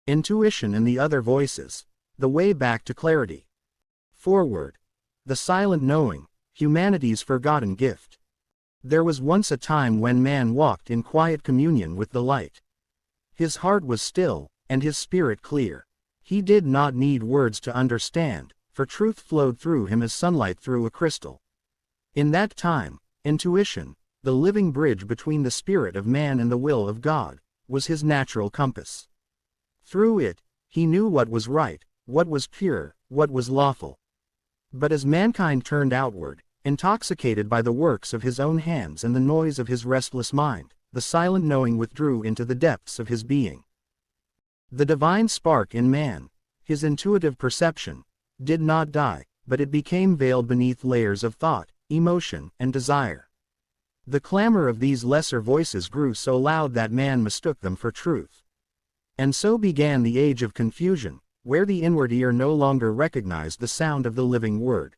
Intuition and the other voices. The way back to clarity. Foreword. The silent knowing, humanity's forgotten gift. There was once a time when man walked in quiet communion with the light. His heart was still, and his spirit clear. He did not need words to understand, for truth flowed through him as sunlight through a crystal. In that time, intuition, the living bridge between the spirit of man and the will of God, was his natural compass. Through it, he knew what was right, what was pure, what was lawful. But as mankind turned outward, intoxicated by the works of his own hands and the noise of his restless mind, the silent knowing withdrew into the depths of his being. The divine spark in man, his intuitive perception, did not die, but it became veiled beneath layers of thought, emotion, and desire. The clamor of these lesser voices grew so loud that man mistook them for truth. And so began the age of confusion, where the inward ear no longer recognized the sound of the living word.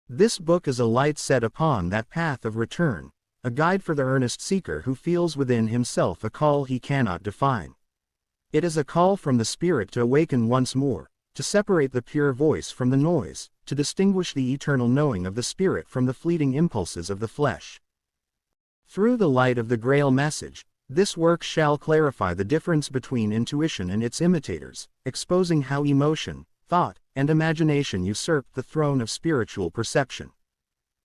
This book is a light set upon that path of return, a guide for the earnest seeker who feels within himself a call he cannot define. It is a call from the Spirit to awaken once more, to separate the pure voice from the noise, to distinguish the eternal knowing of the Spirit from the fleeting impulses of the flesh. Through the light of the Grail message, this work shall clarify the difference between intuition and its imitators, exposing how emotion, thought, and imagination usurp the throne of spiritual perception.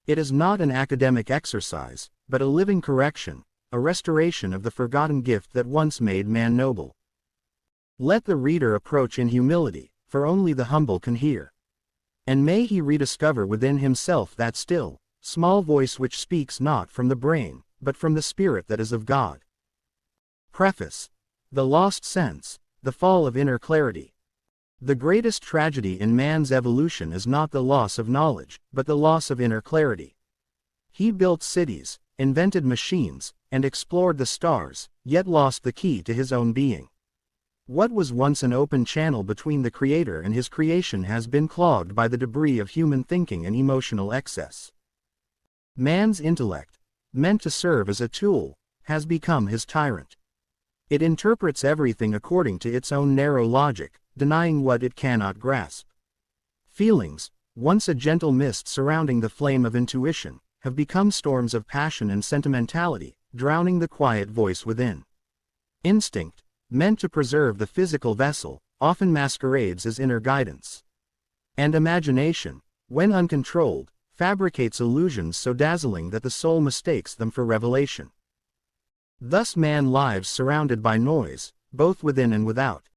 It is not an academic exercise, but a living correction, a restoration of the forgotten gift that once made man noble. Let the reader approach in humility, for only the humble can hear. And may he rediscover within himself that still, small voice which speaks not from the brain, but from the Spirit that is of God. Preface. The Lost Sense, the Fall of Inner Clarity. The greatest tragedy in man's evolution is not the loss of knowledge, but the loss of inner clarity. He built cities, invented machines, and explored the stars, yet lost the key to his own being. What was once an open channel between the Creator and his creation has been clogged by the debris of human thinking and emotional excess. Man's intellect, meant to serve as a tool, has become his tyrant. It interprets everything according to its own narrow logic, denying what it cannot grasp. Feelings, once a gentle mist surrounding the flame of intuition, have become storms of passion and sentimentality, drowning the quiet voice within. Instinct, meant to preserve the physical vessel, often masquerades as inner guidance. And imagination, when uncontrolled, fabricates illusions so dazzling that the soul mistakes them for revelation. Thus man lives surrounded by noise, both within and without.